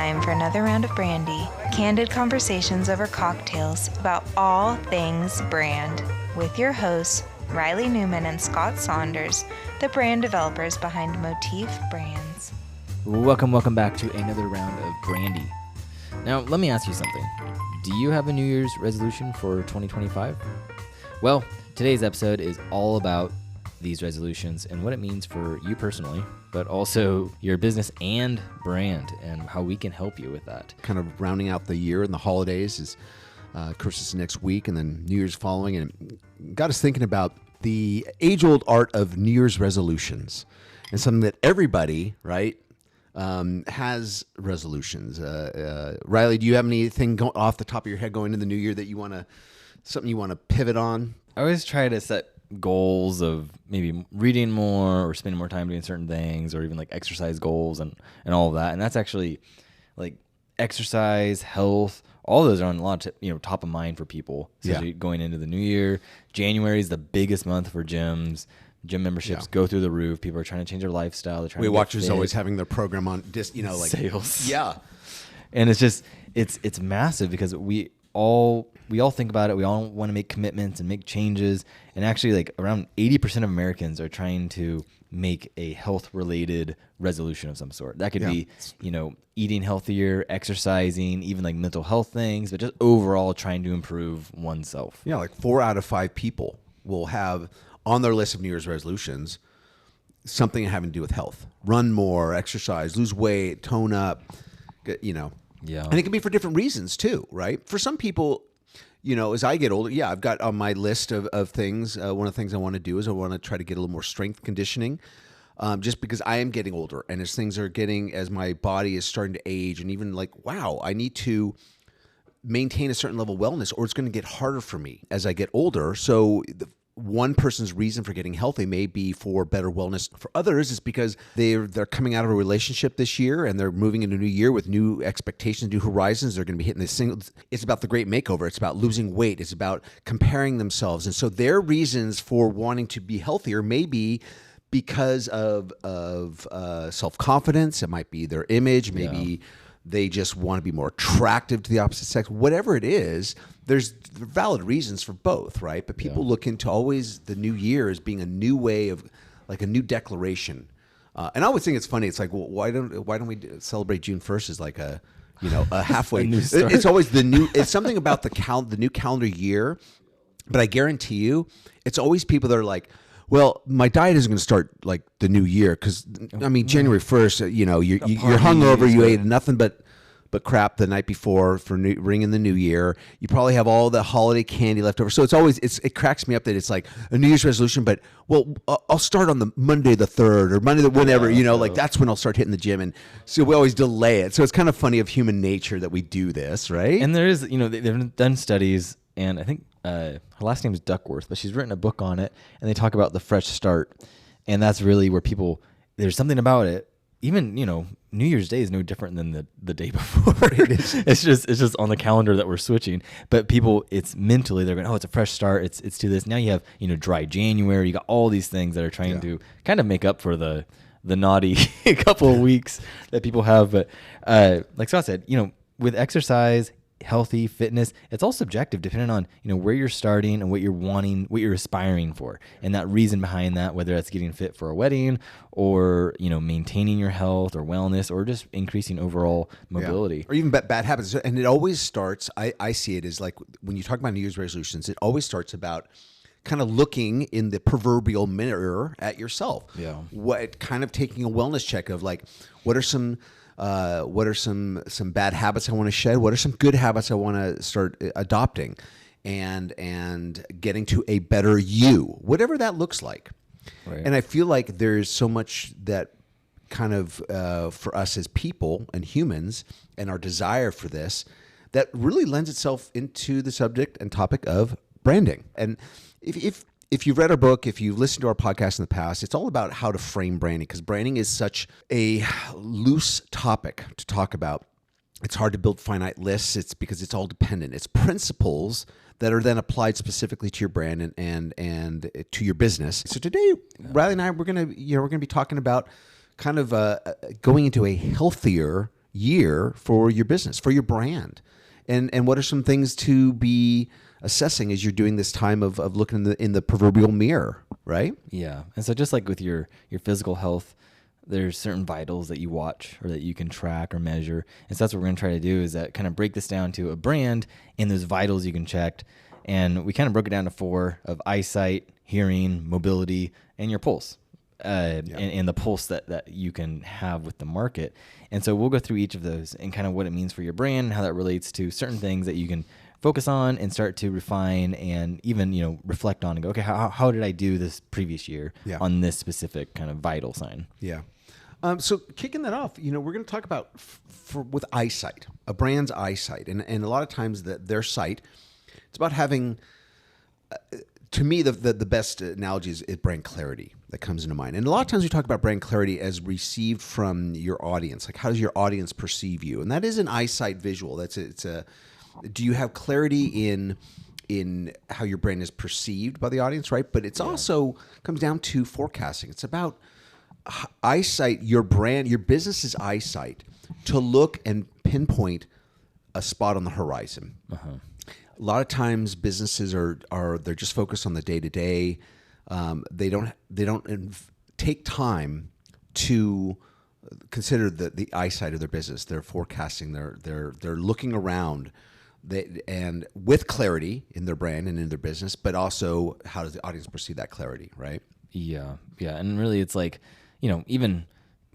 time for another round of Brandy. Candid conversations over cocktails about all things brand with your hosts, Reilly Newman and Scott Saunders, the brand developers behind Motif Brands. Welcome back to another round of Brandy. Now, let me ask you something. Do you have a New Year's resolution for 2025? Well, today's episode is all about these resolutions and what it means for you personally, but also your business and brand and how we can help you with that. Kind of rounding out the year and the holidays is Christmas next week and then New Year's following, and got us thinking about the age-old art of New Year's resolutions and something that everybody, right, has resolutions. Reilly, do you have anything off the top of your head going into the new year that something you want to pivot on? I always try to set goals of maybe reading more or spending more time doing certain things, or even like exercise goals and all of that. And that's actually like exercise, health, all those are on a lot of top of mind for people, especially going into the new year. January is the biggest month for gyms. Gym memberships go through the roof. People are trying to change their lifestyle. They're trying Weight to Watchers always having their program on like sales. Yeah. And it's just it's massive because we all think about it. We all want to make commitments and make changes. And actually, like around 80% of Americans are trying to make a health-related resolution of some sort. That could be, eating healthier, exercising, even like mental health things, but just overall trying to improve oneself. Yeah, like 4 out of 5 people will have on their list of New Year's resolutions something having to do with health. Run more, exercise, lose weight, tone up, Yeah. And it can be for different reasons too, right? For some people, as I get older, I've got on my list of things, one of the things I want to do is I want to try to get a little more strength conditioning, just because I am getting older, and as my body is starting to age, and even like, wow, I need to maintain a certain level of wellness, or it's going to get harder for me as I get older. So one person's reason for getting healthy may be for better wellness. For others, it's because they're coming out of a relationship this year and they're moving into a new year with new expectations, new horizons. They're going to be hitting this single. It's about the great makeover. It's about losing weight. It's about comparing themselves. And so their reasons for wanting to be healthier may be because of self-confidence. It might be their image. Maybe they just want to be more attractive to the opposite sex. Whatever it is, there's valid reasons for both, right? But people look into always the new year as being a new way of, like a new declaration. And I always think it's funny. It's like, well, why don't we celebrate June 1st as like a halfway? It's always it's something about the new calendar year. But I guarantee you, it's always people that are like, well, my diet isn't going to start like the new year because, January 1st, you're hungover, you ate nothing but crap the night before for ringing the new year. You probably have all the holiday candy left over. So it cracks me up that it's like a New Year's resolution, but I'll start on the Monday the 3rd or Monday the whenever, like that's when I'll start hitting the gym. And so we always delay it. So it's kind of funny of human nature that we do this, right? And there is, they've done studies, and I think her last name is Duckworth, but she's written a book on it, and they talk about the fresh start. And that's really where there's something about it. Even, New Year's Day is no different than the day before. It's just on the calendar that we're switching. But people, it's mentally, they're going, oh, it's a fresh start. It's to this. Now you have, dry January. You got all these things that are trying to kind of make up for the naughty couple of weeks that people have. But like Scott said, with exercise, healthy fitness, it's all subjective depending on where you're starting and what you're wanting, what you're aspiring for, and that reason behind that, whether that's getting fit for a wedding or maintaining your health or wellness or just increasing overall mobility, or even bad habits. And it always starts, I see it as like when you talk about New Year's resolutions, it always starts about kind of looking in the proverbial mirror at yourself. What kind of taking a wellness check of like, what are some bad habits I want to shed? What are some good habits I want to start adopting, and getting to a better you, whatever that looks like. Right. And I feel like there's so much that kind of for us as people and humans and our desire for this that really lends itself into the subject and topic of branding. And if you've read our book, if you've listened to our podcast in the past, it's all about how to frame branding, because branding is such a loose topic to talk about. It's hard to build finite lists. It's because it's all dependent. It's principles that are then applied specifically to your brand and to your business. So today, Reilly and I, we're gonna be talking about kind of going into a healthier year for your business, for your brand? And what are some things to be assessing as you're doing this time of looking in the proverbial mirror, right? Yeah. And so just like with your physical health, there's certain vitals that you watch or that you can track or measure. And so that's what we're going to try to do, is that kind of break this down to a brand and those vitals you can check. And we kind of broke it down to 4 of eyesight, hearing, mobility, and your pulse. And the pulse that you can have with the market. And so we'll go through each of those and kind of what it means for your brand and how that relates to certain things that you can focus on and start to refine and even, reflect on and go, okay, how did I do this previous year on this specific kind of vital sign? Yeah. So kicking that off, we're going to talk about with eyesight, a brand's eyesight. And a lot of times their sight, it's about having, to me, the best analogy is brand clarity that comes into mind. And a lot of times we talk about brand clarity as received from your audience. Like, how does your audience perceive you? And that is an eyesight visual. Do you have clarity in how your brand is perceived by the audience, right? But it's also comes down to forecasting. It's about eyesight, your brand, your business's eyesight to look and pinpoint a spot on the horizon. Uh-huh. A lot of times businesses they're just focused on the day to day. They don't take time to consider the eyesight of their business. They're forecasting. They're looking around. And with clarity in their brand and in their business, but also how does the audience perceive that clarity, right? Yeah. And really it's like, even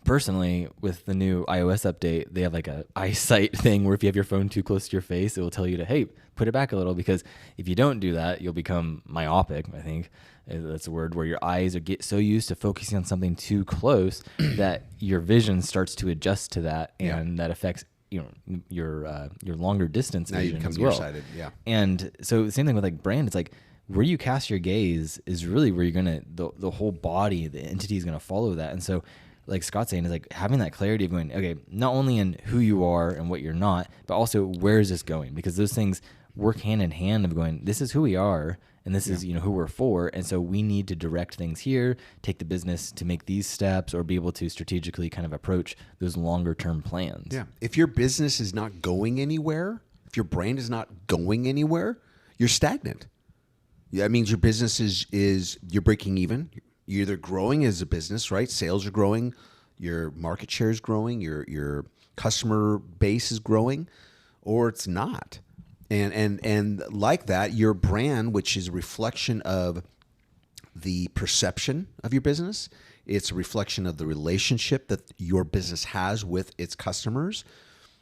personally with the new iOS update, they have like a eyesight thing where if you have your phone too close to your face, it will tell you to, hey, put it back a little, because if you don't do that, you'll become myopic, I think. That's a word where your eyes get so used to focusing on something too close that your vision starts to adjust to that, and that affects your longer distance now vision you become as well. nearsighted, And so the same thing with like brand. It's like where you cast your gaze is really where you're gonna the whole body, the entity is gonna follow that. And so, like Scott's saying, is like having that clarity of going, okay, not only in who you are and what you're not, but also where is this going? Because those things work hand in hand of going, this is who we are. And this is, who we're for. And so we need to direct things here, take the business to make these steps, or be able to strategically kind of approach those longer term plans. Yeah. If your business is not going anywhere, if your brand is not going anywhere, you're stagnant. That means your business is you're breaking even. You're either growing as a business, right? Sales are growing, your market share is growing, your customer base is growing, or it's not. And like that, your brand, which is a reflection of the perception of your business, it's a reflection of the relationship that your business has with its customers,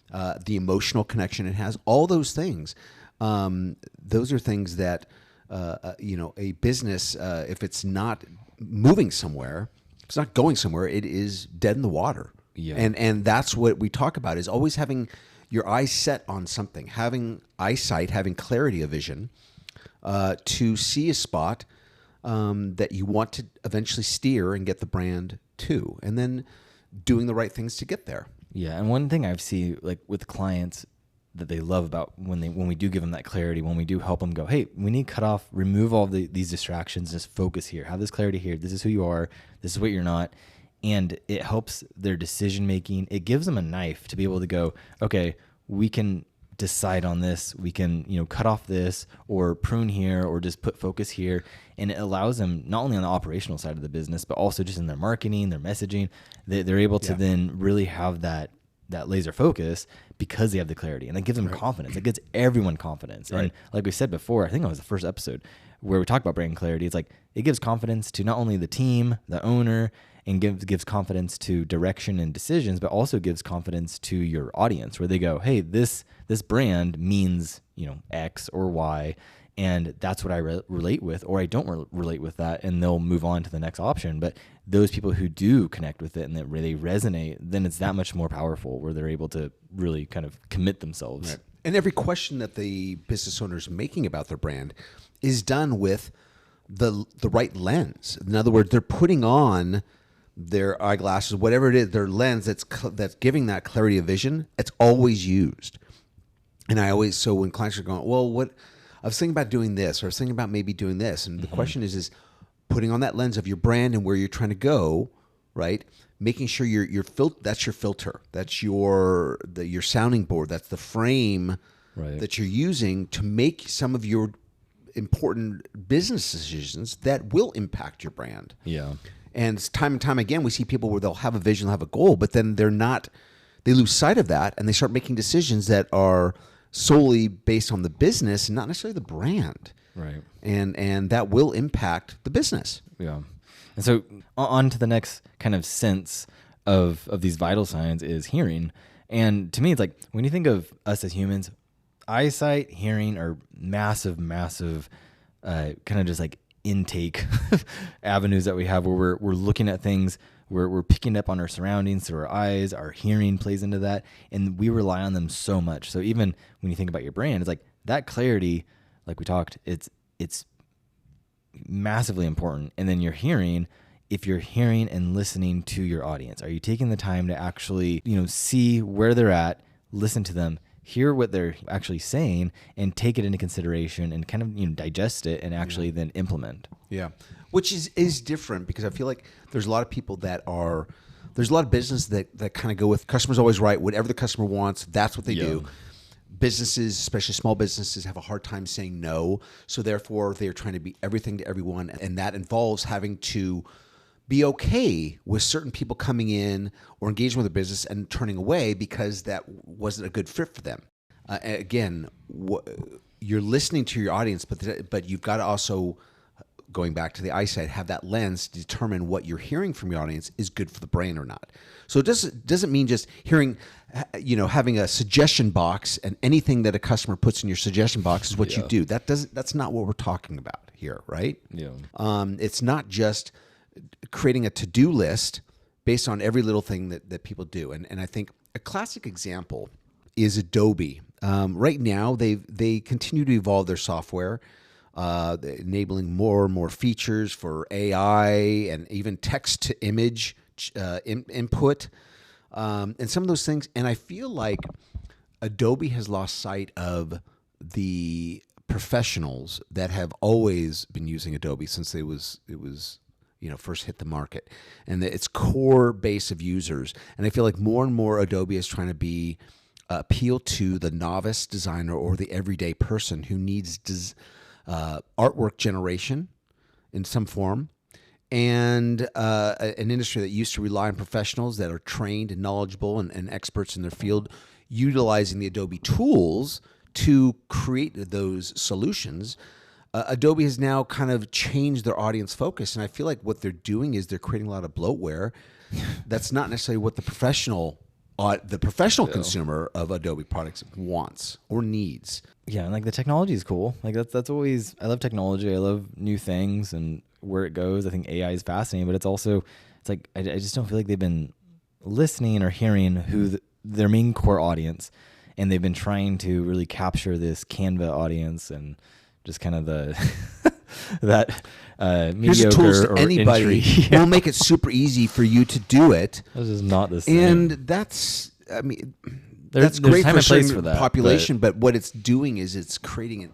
the emotional connection it has, all those things. Those are things that, a business, if it's not moving somewhere, if it's not going somewhere, it is dead in the water. Yeah. And that's what we talk about, is always having your eyes set on something, having eyesight, having clarity of vision to see a spot that you want to eventually steer and get the brand to, and then doing the right things to get there. Yeah, and one thing I've seen like with clients that they love about when we do give them that clarity, when we do help them go, hey, we need to cut off, remove all these distractions, just focus here, have this clarity here. This is who you are. This is what you're not. And it helps their decision making. It gives them a knife to be able to go, okay, we can decide on this. We can, cut off this or prune here or just put focus here. And it allows them not only on the operational side of the business, but also just in their marketing, their messaging. They're able to then really have that laser focus because they have the clarity, and that gives them confidence. It gives everyone confidence. Right. And like we said before, I think it was the first episode where we talked about brand clarity. It's like it gives confidence to not only the team, the owner, and gives confidence to direction and decisions, but also gives confidence to your audience, where they go, hey, this brand means X or Y, and that's what I relate with, or I don't relate with that, and they'll move on to the next option. But those people who do connect with it and that really resonate, then it's that much more powerful, where they're able to really kind of commit themselves. Right. And every question that the business owner is making about their brand is done with the right lens. In other words, they're putting on their eyeglasses, whatever it is, their lens that's giving that clarity of vision. It's always used. And so when clients are going, well, what I was thinking about doing this, or I was thinking about maybe doing this, and the question is putting on that lens of your brand and where you're trying to go, right? making sure that's your filter, that's your sounding board, that's the frame that you're using to make some of your important business decisions that will impact your brand. Yeah. And time and time again, we see people where they'll have a vision, they'll have a goal, but then they lose sight of that, and they start making decisions that are solely based on the business and not necessarily the brand. Right. And that will impact the business. Yeah. And so on to the next kind of sense of these vital signs is hearing. And to me, it's like when you think of us as humans, eyesight, hearing are massive kind of just like intake avenues that we have where we're looking at things, we're picking up on our surroundings through our eyes, our hearing plays into that, and we rely on them so much. So even when you think about your brand, it's like that clarity, like we talked, it's massively important. And then your hearing, if you're hearing and listening to your audience, are you taking the time to actually, see where they're at, listen to them, hear what they're actually saying, and take it into consideration and kind of digest it and actually then implement. Yeah, which is different, because I feel like there's a lot of people there's a lot of business that kind of go with customers always right, whatever the customer wants, that's what they do. Businesses, especially small businesses, have a hard time saying no, so therefore they're trying to be everything to everyone, and that involves having to be okay with certain people coming in or engaging with the business and turning away because that wasn't a good fit for them. Again, you're listening to your audience, but you've got to also, going back to the eyesight, have that lens to determine what you're hearing from your audience is good for the brain or not. So it doesn't mean just hearing, having a suggestion box and anything that a customer puts in your suggestion box is what you do. That's not what we're talking about here, right? Yeah. It's not just creating a to-do list based on every little thing that people do. And I think a classic example is Adobe. Right now, they continue to evolve their software, enabling more and more features for AI and even text-to-image input, and some of those things. And I feel like Adobe has lost sight of the professionals that have always been using Adobe since it was first hit the market, and its core base of users. And I feel like more and more Adobe is trying to appeal to the novice designer or the everyday person who needs artwork generation in some form, and an industry that used to rely on professionals that are trained and knowledgeable and experts in their field, utilizing the Adobe tools to create those solutions. Adobe has now kind of changed their audience focus, and I feel like what they're doing is they're creating a lot of bloatware. That's not necessarily what the professional consumer of Adobe products wants or needs. Yeah, and like the technology is cool. Like that's always, I love technology. I love new things and where it goes. I think AI is fascinating, but it's like I just don't feel like they've been listening or hearing who their main core audience, and they've been trying to really capture this Canva audience and just kind of that mediocre tools to or anybody. entry. We'll make it super easy for you to do it. This is not the same. And that's great for a certain population, but what it's doing is it's creating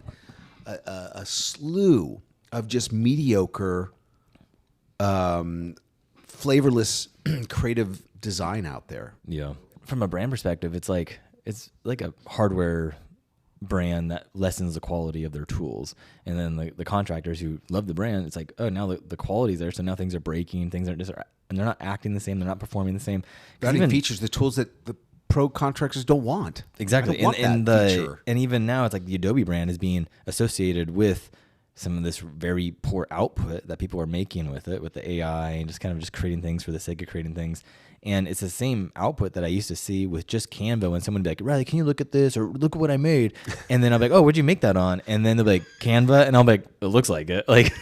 a slew of just mediocre, flavorless, creative design out there. Yeah. From a brand perspective, it's like a hardware brand that lessens the quality of their tools, and then the contractors who love the brand, it's like, oh, now the quality's there, so now things are breaking, things aren't just, and they're not acting the same, they're not performing the same. Adding features, the tools that the pro contractors don't want. Exactly. And even now, it's like the Adobe brand is being associated with some of this very poor output that people are making with the AI, and just kind of just creating things for the sake of creating things. And it's the same output that I used to see with just Canva, when someone would be like, Reilly, can you look at this, or look at what I made? And then I'll be like, oh, what'd you make that on? And then they'll be like, Canva. And I'll be like, it looks like it. Like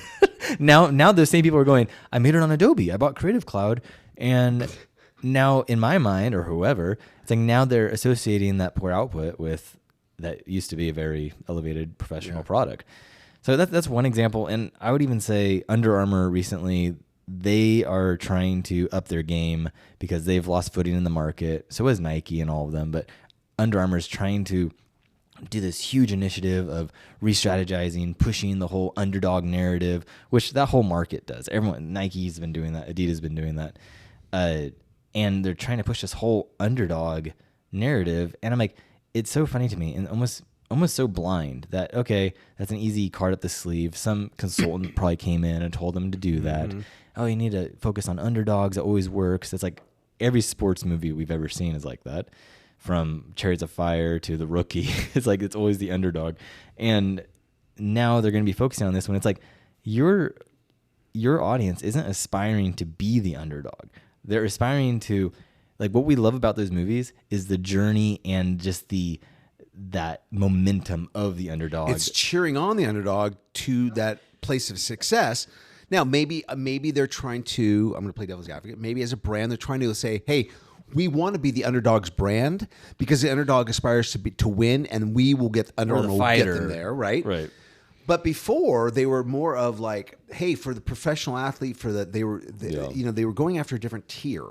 now the same people are going, I made it on Adobe. I bought Creative Cloud. And now in my mind, or whoever, it's like now they're associating that poor output with that used to be a very elevated professional product. So that's one example. And I would even say Under Armour recently, they are trying to up their game because they've lost footing in the market. So is Nike and all of them. But Under Armour is trying to do this huge initiative of re-strategizing, pushing the whole underdog narrative, which that whole market does. Nike's been doing that. Adidas has been doing that. and they're trying to push this whole underdog narrative. And I'm like, it's so funny to me and almost so blind that, okay, that's an easy card up the sleeve. Some consultant probably came in and told them to do that. Oh, you need to focus on underdogs. It always works. It's like every sports movie we've ever seen is like that, from Chariots of Fire to The Rookie. It's like, it's always the underdog. And now they're going to be focusing on this when it's like, your audience isn't aspiring to be the underdog. They're aspiring to, like, what we love about those movies is the journey and just that momentum of the underdog. It's cheering on the underdog to that place of success. Now, maybe they're trying to, I'm going to play devil's advocate, maybe as a brand, they're trying to say, hey, we want to be the underdog's brand because the underdog aspires to win, and we will get Under Armour will get them there, right? Right. But before, they were more of like, hey, for the professional athlete, they were going after a different tier.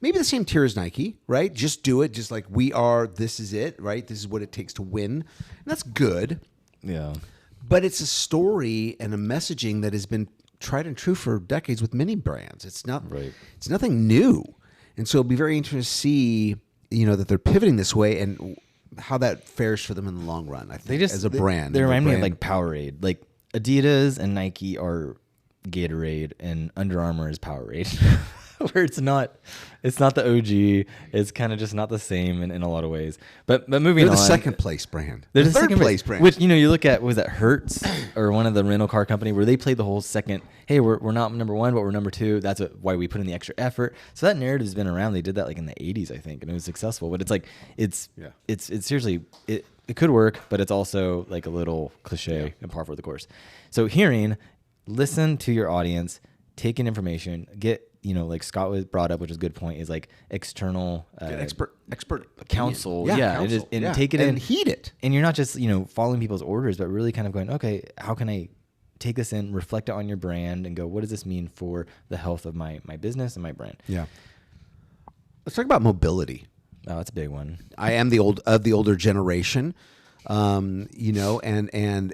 Maybe the same tier as Nike, right? Just do it, just like we are. This is it, right? This is what it takes to win, and that's good. Yeah. But it's a story and a messaging that has been tried and true for decades with many brands. It's not. Right. It's nothing new, and so it'll be very interesting to see, that they're pivoting this way and how that fares for them in the long run. I think as a brand. They remind me of like Powerade. Like Adidas and Nike are Gatorade and Under Armour is Powerade. Where it's not the OG. It's kind of just not the same in a lot of ways. But moving on. They're the second place brand. They're the third second place brand. Which, you look at, was that Hertz or one of the rental car company where they played the whole second, hey, we're not number one, but we're number two. That's why we put in the extra effort. So that narrative has been around. They did that like in the 80s, I think, and it was successful. But it's like, it's seriously, it could work, but it's also like a little cliche and par for the course. So listen to your audience, take in information, get, like Scott was brought up, which is a good point, is like external expert counsel. Counsel. And take it and in, heed it. And you're not just following people's orders, but really kind of going, okay, how can I take this in, reflect it on your brand, and go, what does this mean for the health of my business and my brand? Yeah. Let's talk about mobility. Oh, that's a big one. I am the older generation, and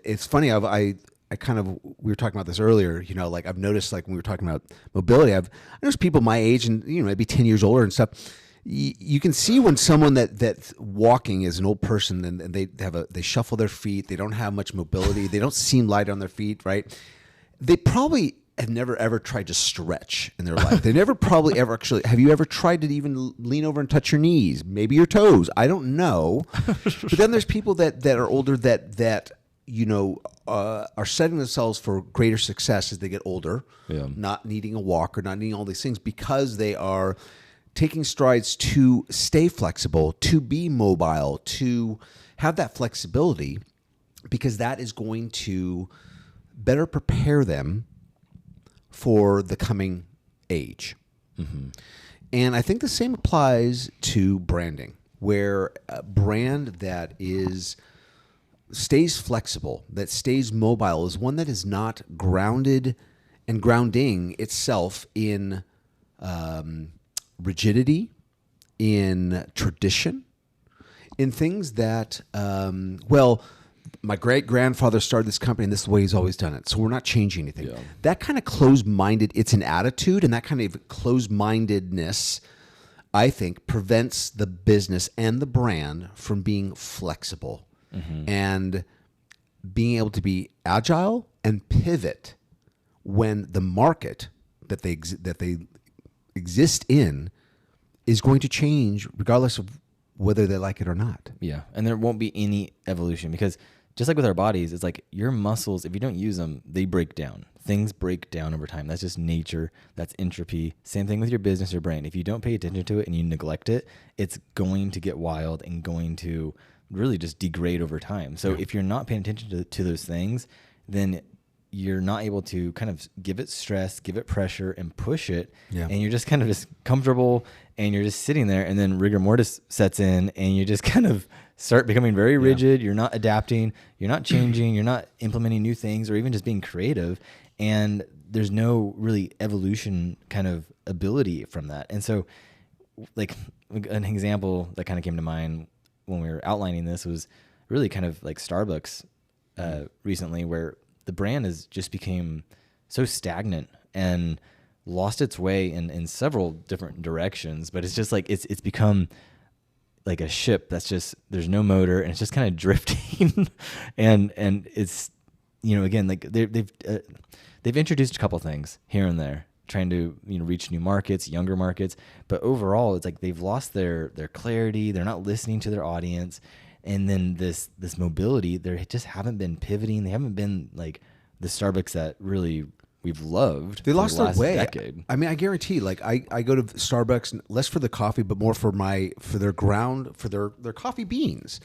it's funny. I kind of, we were talking about this earlier, like I've noticed, like when we were talking about mobility, I noticed people my age and, maybe 10 years older and stuff. You can see when someone that's walking is an old person and they shuffle their feet. They don't have much mobility. They don't seem light on their feet, right? They probably have never ever tried to stretch in their life. They never probably ever actually, have you ever tried to even lean over and touch your knees? Maybe your toes. I don't know. But then there's people that are older that are setting themselves for greater success as they get older, not needing a walker, not needing all these things because they are taking strides to stay flexible, to be mobile, to have that flexibility, because that is going to better prepare them for the coming age. Mm-hmm. And I think the same applies to branding, where a brand that stays flexible, that stays mobile, is one that is not grounded and grounding itself in rigidity, in tradition, in things that, my great-grandfather started this company and this is the way he's always done it, so we're not changing anything. Yeah. That kind of closed-minded, it's an attitude, and that kind of closed-mindedness, I think, prevents the business and the brand from being flexible. Mm-hmm. And being able to be agile and pivot when the market that they exist in is going to change, regardless of whether they like it or not. Yeah, and there won't be any evolution because just like with our bodies, it's like your muscles, if you don't use them, they break down. Things break down over time. That's just nature. That's entropy. Same thing with your business or brand. If you don't pay attention to it and you neglect it, it's going to get wild and going to really just degrade over time. So if you're not paying attention to those things, then you're not able to kind of give it stress, give it pressure, and push it. Yeah. And you're just kind of just comfortable, and you're just sitting there, and then rigor mortis sets in, and you just kind of start becoming very rigid. You're not adapting. You're not changing. You're not implementing new things or even just being creative. And there's no really evolution kind of ability from that. And so like an example that kind of came to mind when we were outlining this was really kind of like Starbucks recently, where the brand has just became so stagnant and lost its way in several different directions, but it's just like it's become like a ship that's just, there's no motor and it's just kind of drifting. and it's, again, like they've introduced a couple things here and there, trying to reach new markets, younger markets, but overall it's like they've lost their clarity. They're not listening to their audience. And then this mobility, they just haven't been pivoting. They haven't been like the Starbucks that really we've loved. They lost their way. Decade. I mean, I guarantee, like I go to Starbucks less for the coffee, but more for their coffee beans.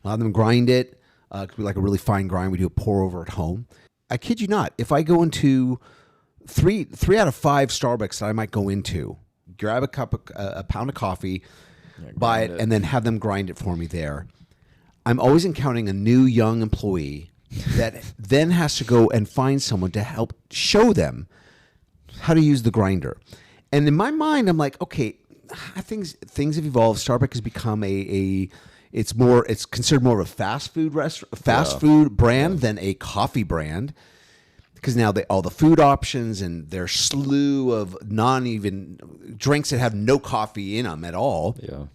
A lot of them grind it. It could be like a really fine grind. We do a pour over at home. I kid you not. If I go into three out of 5 Starbucks that I might go into, grab a pound of coffee, buy it, and then have them grind it for me there, I'm always encountering a new young employee that then has to go and find someone to help show them how to use the grinder. And in my mind, I'm like, okay, things have evolved. Starbucks has become it's considered more of a fast food brand than a coffee brand, because now all the food options and their slew of non-even drinks that have no coffee in them at all. Yeah.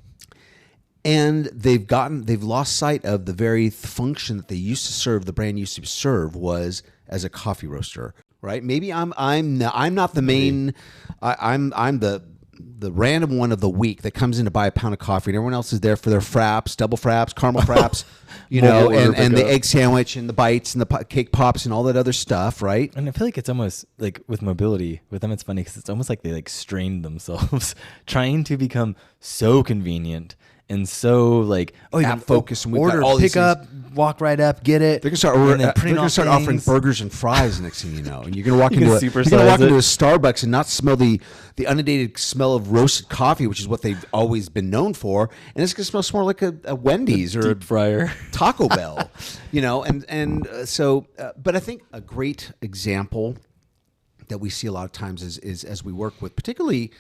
And they've lost sight of the very function that they used to serve. The brand used to serve was as a coffee roaster, right? Maybe I'm not the main. I'm the random one of the week that comes in to buy a pound of coffee, and everyone else is there for their fraps, double fraps, caramel fraps, and the egg sandwich and the bites and the cake pops and all that other stuff, right? And I feel like it's almost like with mobility with them, it's funny because it's almost like they like strained themselves trying to become so convenient. And so, like, you can focus, and we've order, got all pick up, walk right up, get it. They're gonna start offering burgers and fries next thing you know, and you're gonna walk into a Starbucks and not smell the inundated smell of roasted coffee, which is what they've always been known for, and it's gonna smell more like a Wendy's or deep fryer, Taco Bell, But I think a great example that we see a lot of times is as we work with, particularly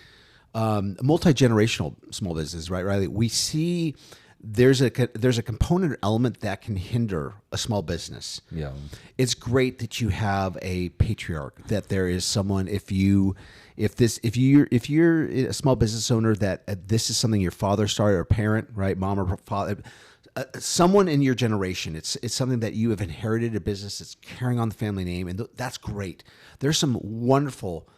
multi-generational small business, right, Reilly? We see there's a component or element that can hinder a small business. Yeah, it's great that you have a patriarch, that there is someone. If you're a small business owner, that this is something your father started, or a parent, right, mom or father, someone in your generation. It's something that you have inherited, a business that's carrying on the family name, and that's great. There's some wonderful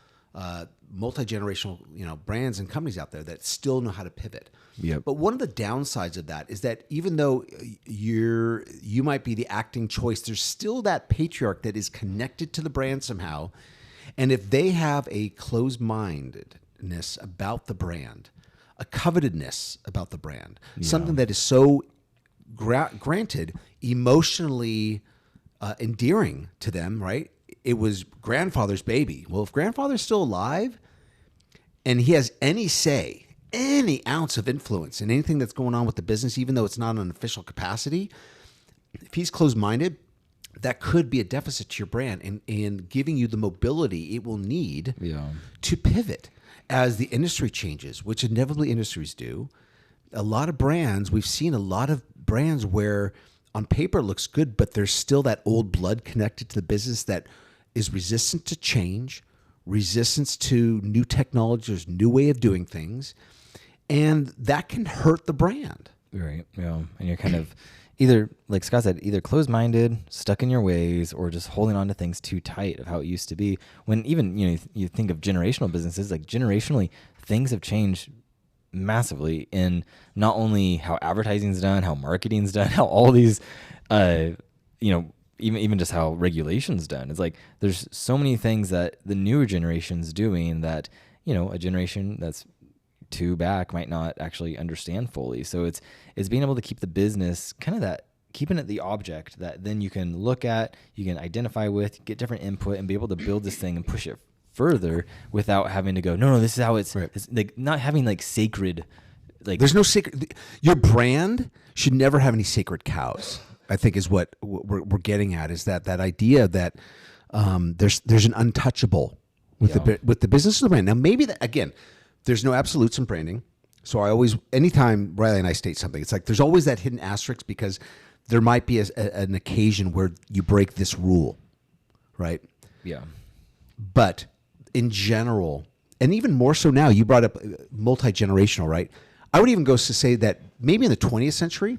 multi-generational brands and companies out there that still know how to pivot. Yep. But one of the downsides of that is that even though you might be the acting choice, there's still that patriarch that is connected to the brand somehow. And if they have a closed-mindedness about the brand, a covetedness about the brand, something that is so granted emotionally endearing to them, right? It was grandfather's baby. Well, if grandfather's still alive and he has any say, any ounce of influence in anything that's going on with the business, even though it's not an official capacity, if he's closed-minded, that could be a deficit to your brand and giving you the mobility it will need to pivot as the industry changes, which inevitably industries do. We've seen a lot of brands where on paper it looks good, but there's still that old blood connected to the business that is resistant to change, resistance to new technologies, new way of doing things, and that can hurt the brand. Right. Yeah. And you're kind of either, like Scott said, either closed-minded, stuck in your ways, or just holding on to things too tight of how it used to be. When even you think of generational businesses, like generationally, things have changed massively in not only how advertising's done, how marketing's done, how all these, even just how regulation's done. It's like there's so many things that the newer generation's doing that, a generation that's 2 back might not actually understand fully. So it's being able to keep the business kind of that, keeping it the object that then you can look at, you can identify with, get different input, and be able to build this thing and push it further without having to go, no, this is how it's, right. It's like not having like sacred, like there's no sacred. Your brand should never have any sacred cows, I think is what we're getting at, is that idea that there's an untouchable with the business of the brand. Now, maybe that, again, there's no absolutes in branding. So anytime Reilly and I state something, it's like there's always that hidden asterisk because there might be an occasion where you break this rule, right? Yeah. But in general, and even more so now, you brought up multi-generational, right? I would even go to say that maybe in the 20th century,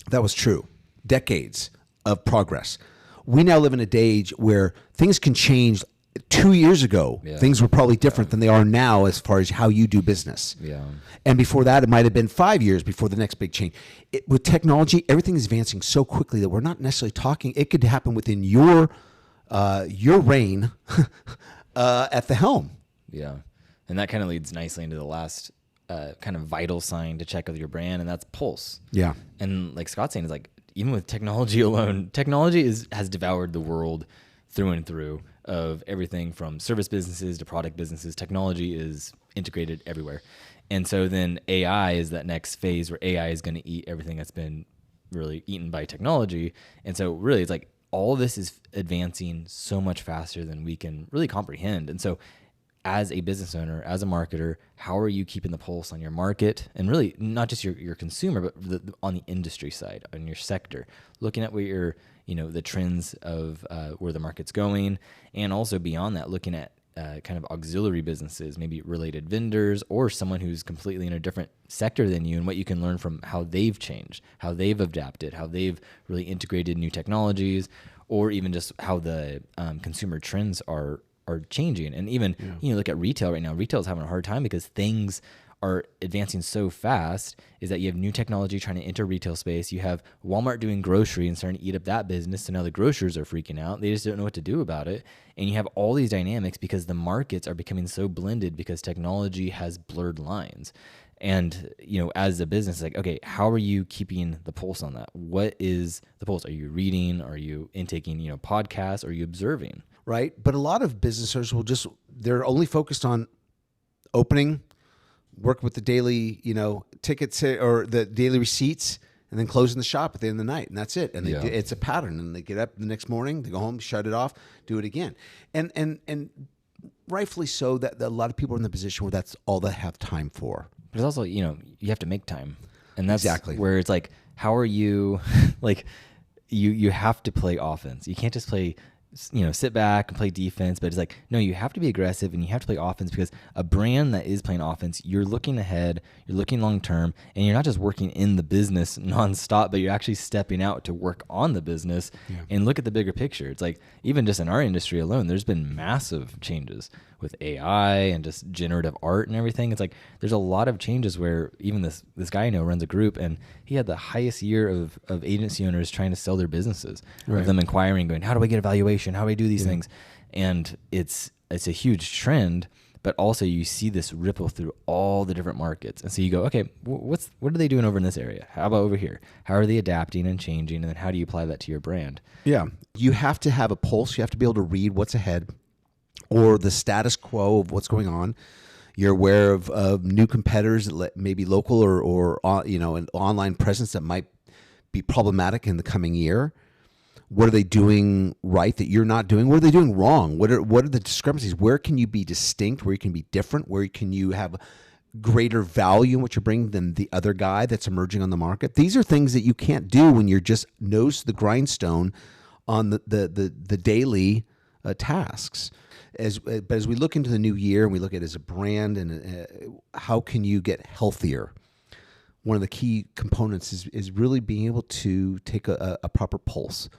that was true. Decades of progress. We now live in a age where things can change. 2 years ago, things were probably different than they are now as far as how you do business. Yeah. And before that, it might have been 5 years before the next big change. With technology, everything is advancing so quickly that we're not necessarily talking. It could happen within your reign at the helm. Yeah. And that kind of leads nicely into the last kind of vital sign to check with your brand, and that's pulse. Yeah. And like Scott's saying, is like, even with technology alone, technology has devoured the world through and through, of everything from service businesses to product businesses. Technology is integrated everywhere. And so then AI is that next phase where AI is going to eat everything that's been really eaten by technology. And so really it's like all of this is advancing so much faster than we can really comprehend. And so as a business owner, as a marketer, how are you keeping the pulse on your market, and really not just your consumer, but on the industry side, on your sector, looking at where your, the trends of where the market's going, and also beyond that, looking at kind of auxiliary businesses, maybe related vendors, or someone who's completely in a different sector than you, and what you can learn from how they've changed, how they've adapted, how they've really integrated new technologies, or even just how the consumer trends are changing. And even, look at retail right now. Retail is having a hard time because things are advancing so fast, is that you have new technology trying to enter retail space. You have Walmart doing grocery and starting to eat up that business. So now the grocers are freaking out. They just don't know what to do about it. And you have all these dynamics because the markets are becoming so blended because technology has blurred lines. And, as a business, like, okay, how are you keeping the pulse on that? What is the pulse? Are you reading? Are you intaking, podcasts? Are you observing? Right. But a lot of business owners they're only focused on opening, work with the daily, tickets or the daily receipts, and then closing the shop at the end of the night. And that's it. And it's a pattern. And they get up the next morning, they go home, shut it off, do it again. And rightfully so, that a lot of people are in the position where that's all they have time for. But it's also, you have to make time. And that's exactly where it's like, how are you, like, you have to play offense. You can't just play, sit back and play defense, but it's like, no, you have to be aggressive and you have to play offense, because a brand that is playing offense, you're looking ahead, you're looking long term, and you're not just working in the business nonstop, but you're actually stepping out to work on the business and look at the bigger picture. It's like, even just in our industry alone, there's been massive changes with AI and just generative art and everything. It's like, there's a lot of changes where even this guy I know runs a group, and he had the highest year of agency owners trying to sell their businesses, of them inquiring, going, how do I get a valuation? How do I do these things? And it's a huge trend, but also you see this ripple through all the different markets. And so you go, okay, what are they doing over in this area? How about over here? How are they adapting and changing? And then how do you apply that to your brand? Yeah. You have to have a pulse. You have to be able to read what's ahead, or the status quo of what's going on. You're aware of new competitors, maybe local or an online presence that might be problematic in the coming year. What are they doing right that you're not doing? What are they doing wrong? What are the discrepancies? Where can you be distinct? Where you can be different? Where can you have greater value in what you're bringing than the other guy that's emerging on the market? These are things that you can't do when you're just nose to the grindstone on the daily tasks. But as we look into the new year and we look at it as a brand, and how can you get healthier? One of the key components is really being able to take a proper pulse.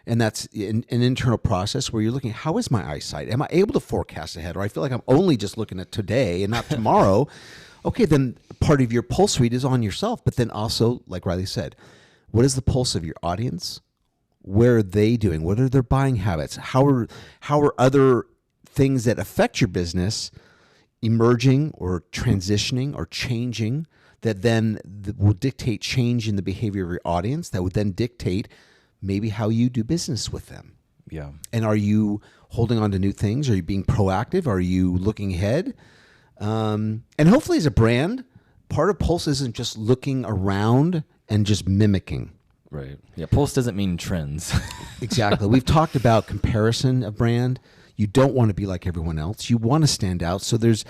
And that's an internal process where you're looking, how is my eyesight? Am I able to forecast ahead? Or I feel like I'm only just looking at today and not tomorrow. Okay, then part of your pulse read is on yourself. But then also, like Reilly said, what is the pulse of your audience? Where are they doing? What are their buying habits? How are other things that affect your business emerging or transitioning or changing, that then will dictate change in the behavior of your audience, that would then dictate maybe how you do business with them? Yeah. And are you holding on to new things? Are you being proactive? Are you looking ahead? And hopefully as a brand, part of Pulse isn't just looking around and just mimicking. Right. Yeah. Pulse doesn't mean trends. Exactly. We've talked about comparison of brand. You don't want to be like everyone else. You want to stand out. So there's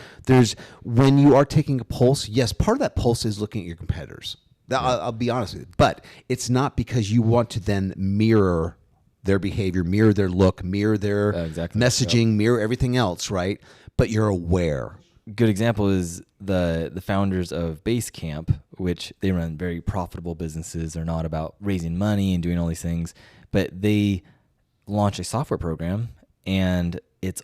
when you are taking a pulse, yes, part of that pulse is looking at your competitors. I'll be honest with you. But it's not because you want to then mirror their behavior, mirror their look, mirror their messaging, mirror everything else, right? But you're aware. good example is the founders of Basecamp, which they run very profitable businesses. They're not about raising money and doing all these things, but they launch a software program, and it's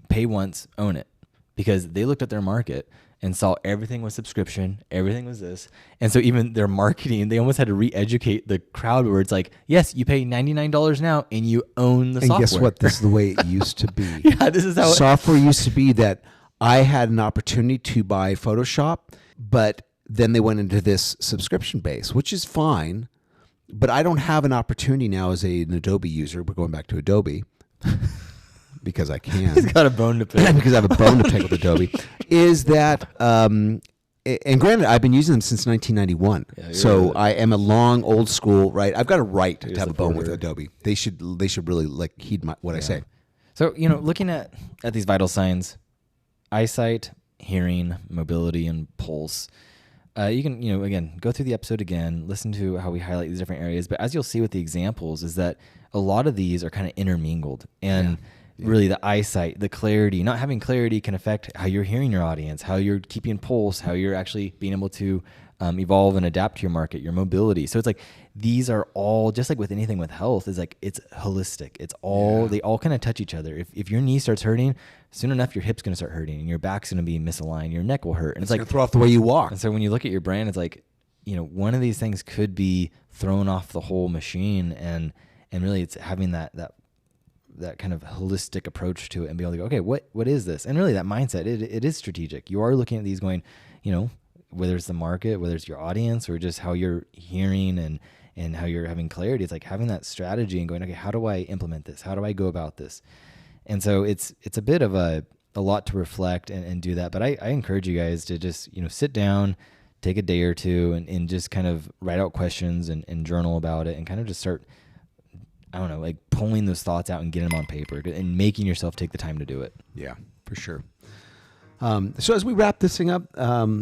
pay once, own it, because they looked at their market and saw everything was subscription, everything was this. And so even their marketing, they almost had to re-educate the crowd where it's like, yes, you pay $99 now and you own the software. And guess what? This is the way it used to be. Yeah, this is how software used to be that I had an opportunity to buy Photoshop, but then they went into this subscription base, which is fine. But I don't have an opportunity now as an Adobe user. We're going back to Adobe. Because I can. He's got a bone to pick. Because I have a bone to pick with Adobe. Is that, and granted, I've been using them since 1991. Yeah, so I am a long, old school, right? I've got a right to have a bone with Adobe. They should really like heed what I say. So, looking at these vital signs, eyesight, hearing, mobility, and pulse, you can, again, go through the episode again, listen to how we highlight these different areas. But as you'll see with the examples is that a lot of these are kind of intermingled. And really the eyesight, the clarity, not having clarity can affect how you're hearing your audience, how you're keeping pulse, how you're actually being able to evolve and adapt to your market, your mobility. So it's like, these are all, just like with anything with health, is like, it's holistic. It's all, they all kind of touch each other. If your knee starts hurting, soon enough, your hip's going to start hurting and your back's going to be misaligned. Your neck will hurt. And it's like, throw off the way you walk. And so when you look at your brand, it's like, one of these things could be thrown off the whole machine. And really it's having that kind of holistic approach to it and be able to go, okay, what is this? And really that mindset, it is strategic. You are looking at these going, whether it's the market, whether it's your audience, or just how you're hearing and how you're having clarity. It's like having that strategy and going, okay, how do I implement this? How do I go about this? And so it's a bit of a lot to reflect and do that. But I encourage you guys to just, sit down, take a day or two and just kind of write out questions and journal about it and kind of just start, I don't know, like pulling those thoughts out and getting them on paper and making yourself take the time to do it. Yeah, for sure. So as we wrap this thing up,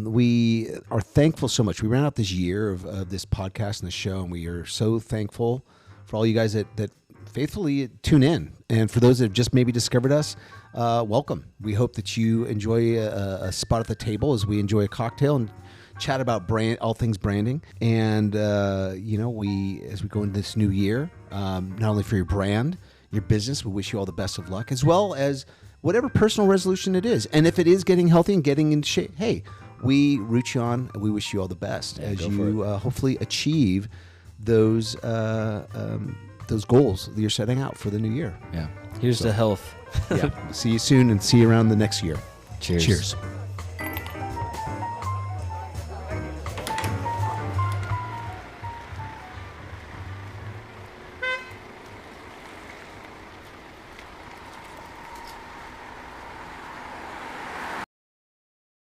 we are thankful so much. We ran out this year of this podcast and this show, and we are so thankful for all you guys that faithfully tune in. And for those that have just maybe discovered us, welcome. We hope that you enjoy a spot at the table as we enjoy a cocktail and chat about all things branding. And, as we go into this new year, not only for your brand, your business, we wish you all the best of luck, as well as whatever personal resolution it is. And if it is getting healthy and getting in shape, hey, we root you on and we wish you all the best as you hopefully achieve those goals that you're setting out for the new year. Yeah. Here's to health. Yeah. See you soon and see you around the next year. Cheers. Cheers.